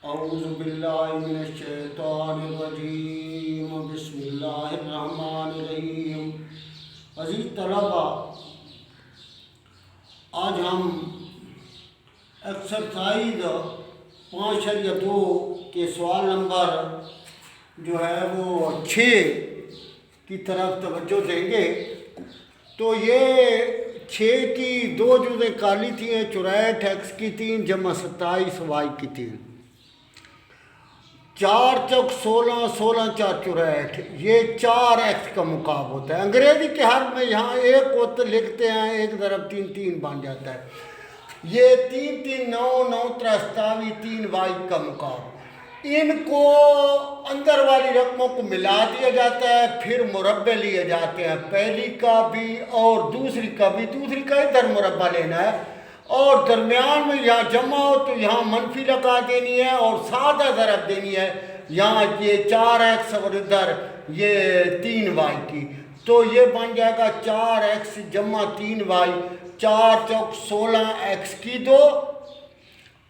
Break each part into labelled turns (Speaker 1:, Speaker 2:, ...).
Speaker 1: اعوذ باللہ من الشیطان الرجیم بسم اللہ الرحمن الرحیم۔ عزیز طلبہ، آج ہم ایکسرسائز 5.2 کے سوال نمبر جو ہے وہ 6 کی طرف توجہ دیں گے۔ تو یہ 6 کی 2 جزیں کالی تھیں، 64 ایکس کی 3 جمع 27 وائی کی 3، 4 چوک 16، 16 4 64، یہ 4 ایکس کا مقاب ہوتا ہے۔ انگریزی کے حرف میں یہاں ایک ہوتا لکھتے ہیں، 1 ضرب 3 3 بن جاتا ہے۔ یہ 3 3 9 9 3 27 3 وائی کا مقاب۔ ان کو اندر والی رقموں کو ملا دیا جاتا ہے، پھر مربع لیے جاتے ہیں، پہلی کا بھی اور دوسری کا بھی۔ دوسری کا ادھر مربع لینا ہے، اور درمیان میں یہاں جمع ہو تو یہاں منفی لگا دینی ہے اور سادہ ضرب دینی ہے۔ یہاں یہ 4 ایکس اور ادھر یہ 3 وائی کی، تو یہ بن جائے گا 4 ایکس جمع 3 وائی، 4 چوک 16 ایکس کی 2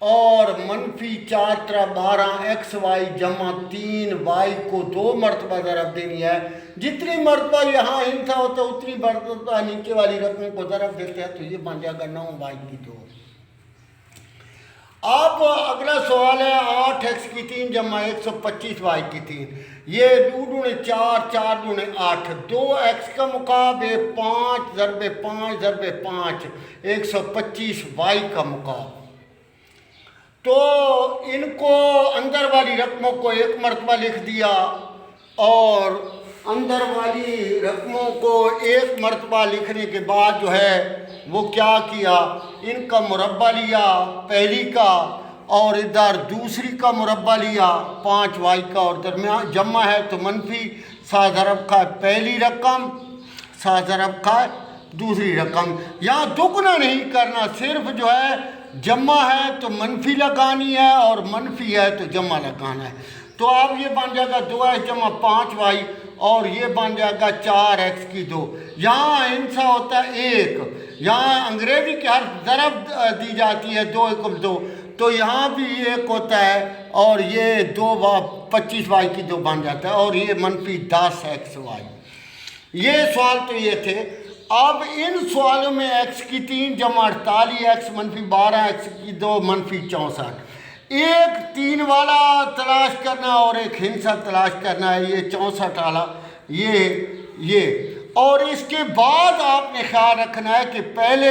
Speaker 1: اور منفی 4 3 12 ایکس وائی جمع 3 وائی کو 2 مرتبہ ضرب دینی ہے۔ جتنی مرتبہ یہاں ہنسا ہوتا ہے اتنی مرتبہ نیچے والی رقم کو ضرب دیتے ہیں، تو یہ بن جائے گا 9 وائی کی 2۔ اب اگلا سوال ہے 8 ایکس کی 3 جمع 125 وائی کی 3۔ یہ 2 دنے 4 4 دنے 8، 2 ایکس کا مقابل 5 ضرب 5 ضرب 5 125 وائی کا مقابل۔ تو ان کو اندر والی رقموں کو 1 مرتبہ لکھ دیا اور اندر والی رقموں کو 1 مرتبہ لکھنے کے بعد جو ہے وہ کیا کیا، ان کا مربع لیا پہلی کا اور ادھر دوسری کا مربع لیا 5 وائی کا، اور درمیان جمع ہے تو منفی 7 ضرب کا پہلی رقم 7 ضرب کا دوسری رقم۔ یہاں دگنا نہیں کرنا، صرف جو ہے جمع ہے تو منفی لگانی ہے اور منفی ہے تو جمع لگانا ہے۔ تو اب یہ بن جائے گا 2 ایکس جمع 5 وائی اور یہ بن جائے گا 4 ایکس کی 2۔ یہاں ہنسا ہوتا ہے 1، یہاں انگریزی کے حرف ضرب دی جاتی ہے 2 = 2، تو یہاں بھی 1 ہوتا ہے اور یہ 2 25 وائی کی 2 بن جاتا ہے، اور یہ منفی 10 ایکس وائی۔ یہ سوال تو یہ تھے۔ اب ان سوالوں میں ایکس کی 3 جمع 48 ایکس منفی 12 ایکس کی 2 منفی 64، ایک 3 والا تلاش کرنا اور ایک ہنسا تلاش کرنا ہے، یہ 64 والا یہ اور اس کے بعد آپ نے خیال رکھنا ہے کہ پہلے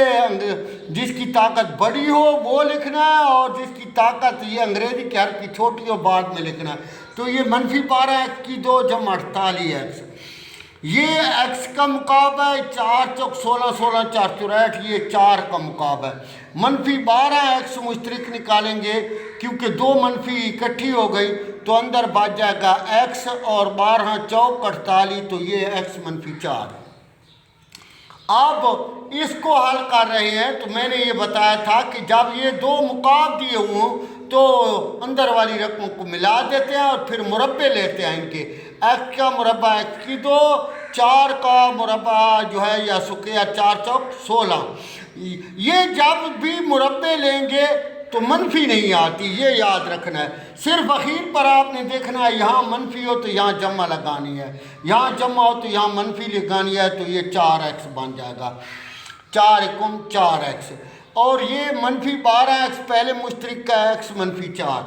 Speaker 1: جس کی طاقت بڑی ہو وہ لکھنا ہے، اور جس کی طاقت یہ انگریزی کے حرف کی چھوٹی ہو بعد میں لکھنا ہے۔ تو یہ منفی 12 ایکس کی 2 جمع 48 ایکس، یہ ایکس کا مقابلہ ہے 4 چوک 16 16 4 64، یہ 4 کا مقابلہ ہے۔ منفی 12 ایکس مشترک نکالیں گے کیونکہ 2 منفی اکٹھی ہو گئی، تو اندر بچ جائے گا ایکس اور 12 چوک 48، تو یہ ایکس منفی 4۔ اب اس کو حل کر رہے ہیں تو میں نے یہ بتایا تھا کہ جب یہ 2 مقاب دیے ہوں تو اندر والی رقموں کو ملا دیتے ہیں اور پھر مربع لیتے ہیں ان کے۔ ایکس کا مربع ایکس کی 2، 4 کا مربع جو ہے یا سکیا 4 چوک 16۔ یہ جب بھی مربع لیں گے تو منفی نہیں آتی، یہ یاد رکھنا ہے۔ صرف اخیر پر آپ نے دیکھنا ہے یہاں منفی ہو تو یہاں جمع لگانی ہے، یہاں جمع ہو تو یہاں منفی لگانی ہے، تو یہ 4 ایکس بن جائے گا، 4 × 4 ایکس، اور یہ منفی 12 ایکس پہلے مشترک کا ایکس منفی 4۔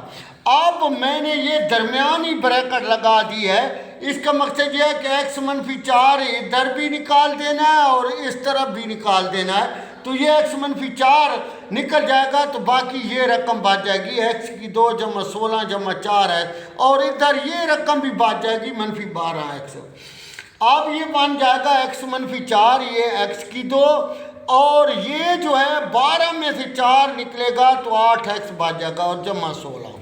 Speaker 1: اب میں نے یہ درمیانی بریکٹ لگا دی ہے، اس کا مقصد یہ ہے کہ ایکس منفی 4 ادھر بھی نکال دینا ہے اور اس طرف بھی نکال دینا ہے، تو یہ ایکس منفی 4 نکل جائے گا، تو باقی یہ رقم بچ جائے گی ایکس کی 2 جمع 16 جمع 4 ایکس، اور ادھر یہ رقم بھی بچ جائے گی منفی 12 ایکس۔ اب یہ بن جائے گا ایکس منفی 4، یہ ایکس کی 2، اور یہ جو ہے 12 میں سے 4 نکلے گا تو 8 ایکس بچ جائے گا اور جمع 16۔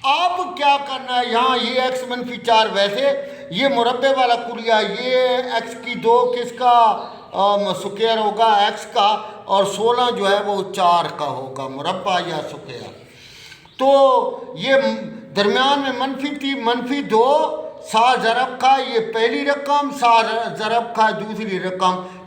Speaker 1: اب کیا کرنا ہے، یہاں یہ ایکس منفی 4 ویسے یہ مربع والا کلیہ، یہ ایکس کی 2 کس کا سکوئر ہوگا، ایکس کا، اور 16 جو ہے وہ 4 کا ہوگا مربع یا سکوئر۔ تو یہ درمیان میں منفی تھی، منفی 2 7 ضرب کا یہ پہلی رقم، 7 ضرب کا دوسری رقم،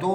Speaker 1: 2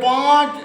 Speaker 1: 5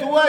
Speaker 1: 2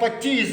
Speaker 1: 25,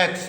Speaker 1: x,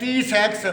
Speaker 1: 30x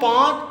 Speaker 1: 5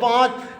Speaker 1: 5,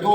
Speaker 1: 2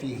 Speaker 1: 3।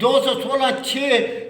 Speaker 1: 216 6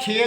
Speaker 1: 6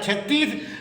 Speaker 1: 36,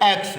Speaker 1: 6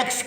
Speaker 1: x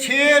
Speaker 1: 6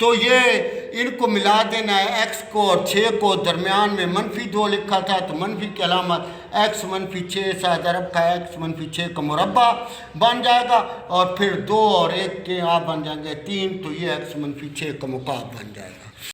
Speaker 1: تو یہ ان کو ملا دینا ہے، ایکس کو اور 6 کو، درمیان میں -2 لکھا تھا تو منفی کی علامت ایکس -6 سے ضرب کا ایکس -6 کا مربع بن جائے گا، اور پھر 2 اور 1 کے آپ بن جائیں گے 3، تو یہ ایکس -6 کا مکعب بن جائے گا۔